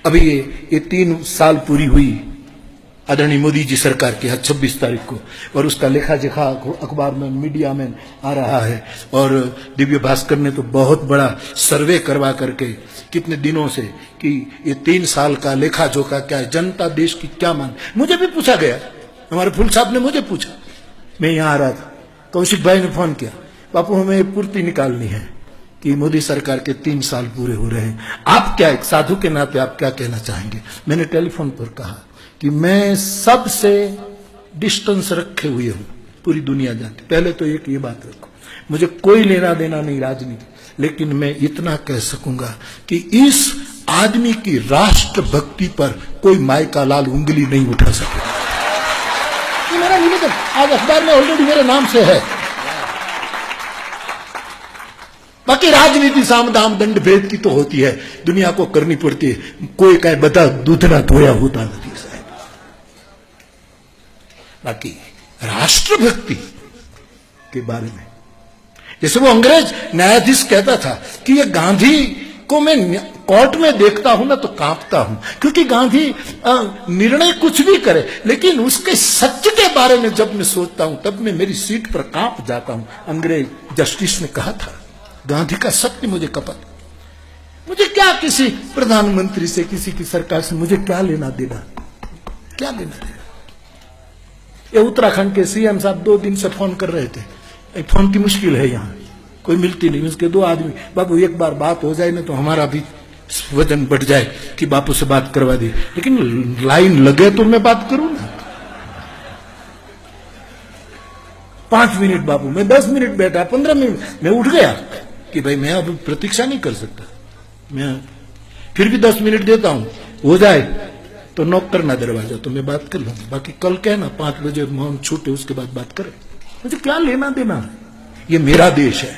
अभी ये 3 साल पूरी हुई आदरणीय मोदी जी सरकार की 26 तारीख को, और उसका लेखा जोखा अखबार में मीडिया में आ रहा है। और दिव्य भास्कर ने तो बहुत बड़ा सर्वे करवा करके कितने दिनों से कि ये 3 साल का लेखा जोखा क्या है, जनता देश की क्या मान। मुझे भी पूछा गया, हमारे फुल साहब ने मुझे पूछा, मैं यहाँ आ रहा था, कौशिक भाई ने फोन किया, बापू हमें पूर्ति निकालनी है कि मोदी सरकार के 3 साल पूरे हो रहे हैं, आप क्या एक साधु के नाते आप क्या कहना चाहेंगे। मैंने टेलीफोन पर कहा कि मैं सबसे डिस्टेंस रखे हुए हूं, पूरी दुनिया जानती। पहले तो एक ये बात रखो, मुझे कोई लेना देना नहीं राजनीति, लेकिन मैं इतना कह सकूंगा कि इस आदमी की राष्ट्रभक्ति पर कोई माई का लाल उंगली नहीं उठा सकेगा। ये मेरा निवेदन आज अखबार में ऑलरेडी मेरे नाम से है। बाकी राजनीति साम दाम दंड भेद की तो होती है, दुनिया को करनी पड़ती है। कोई कहे बता दूध ना धोया होता नहीं साहब। बाकी राष्ट्रभक्ति के बारे में, जैसे वो अंग्रेज न्यायाधीश कहता था कि ये गांधी को मैं कोर्ट में देखता हूं ना तो कांपता हूं, क्योंकि गांधी निर्णय कुछ भी करे, लेकिन उसके सत्य के बारे में जब मैं सोचता हूं तब मैं मेरी सीट पर कांप जाता हूं। अंग्रेज जस्टिस ने कहा था, गांधी का सत्य मुझे कपट, मुझे क्या किसी प्रधानमंत्री से, किसी की सरकार से मुझे क्या लेना देना, क्या लेना देना। ये उत्तराखंड के सीएम साहब 2 दिन से फोन कर रहे थे, फोन की मुश्किल है, यहाँ कोई मिलती नहीं। उसके 2 आदमी, बापू एक बार बात हो जाए ना तो हमारा भी वजन बढ़ जाए कि बापू से बात करवा दी, लेकिन लाइन लगे तो मैं बात करूं ना। 5 मिनट बापू, मैं 10 मिनट बैठा, 15 मिनट, मैं उठ गया कि भाई मैं अब प्रतीक्षा नहीं कर सकता, मैं फिर भी 10 मिनट देता हूं, हो जाए तो नॉक करना दरवाजा, तो मैं बात कर लूंगा। बाकी कल कहना 5 बजे मौन छूटे, उसके बाद बात करें, मुझे क्या लेना देना। ये मेरा देश है,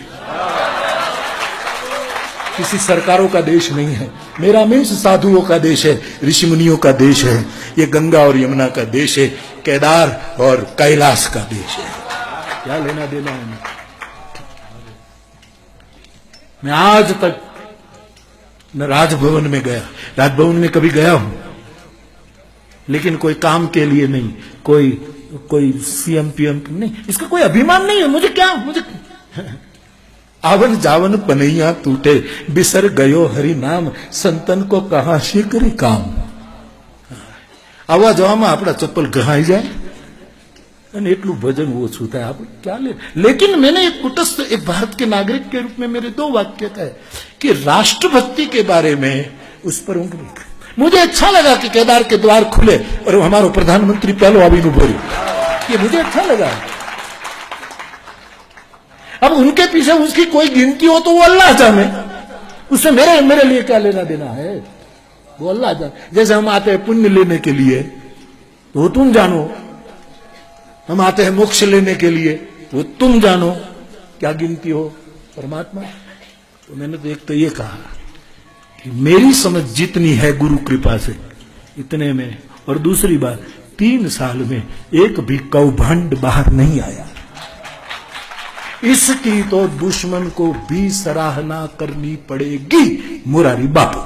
किसी सरकारों का देश नहीं है। मेरा मीन्स साधुओं का देश है, ऋषि मुनियों का देश है, ये गंगा और यमुना का देश है, केदार और कैलाश का देश है। क्या लेना देना है। मैं आज तक न राजभवन में गया, राजभवन में कभी गया हूं लेकिन कोई काम के लिए नहीं, कोई सीएम पीएम नहीं, इसका कोई अभिमान नहीं है। मुझे क्या, मुझे आवन जावन पनैया टूटे, बिसर गयो हरि नाम, संतन को कहा शीकरी काम। आवा जवा में अपना चप्पल घहाई जाए અને એટલું ભજન ઓછું થાય, આપણે क्या ले। लेकिन मैंने एक कुटस्थ, एक भारत के नागरिक के रूप में मेरे 2 वाक्य कहे कि राष्ट्रभक्ति के बारे में उस पर उंगली। मुझे अच्छा लगा कि केदार के द्वार खुले और हमारा प्रधानमंत्री पहलो आवी उभो रह्यो, ये मुझे अच्छा लगा। अब उनके पीछे उसकी कोई गिनती हो तो वो अल्लाह जाने, उससे मेरे लिए क्या लेना देना है, वो अल्लाह जाने। जैसे हम आते हैं पुण्य लेने के लिए तो तुम जानो, हम आते हैं मोक्ष लेने के लिए तो तुम जानो, क्या गिनती हो परमात्मा। तो मैंने तो एक तो ये कहा कि मेरी समझ जितनी है गुरु कृपा से इतने में, और दूसरी बात 3 साल में एक भी कौभंड बाहर नहीं आया, इसकी तो दुश्मन को भी सराहना करनी पड़ेगी मुरारी बापू।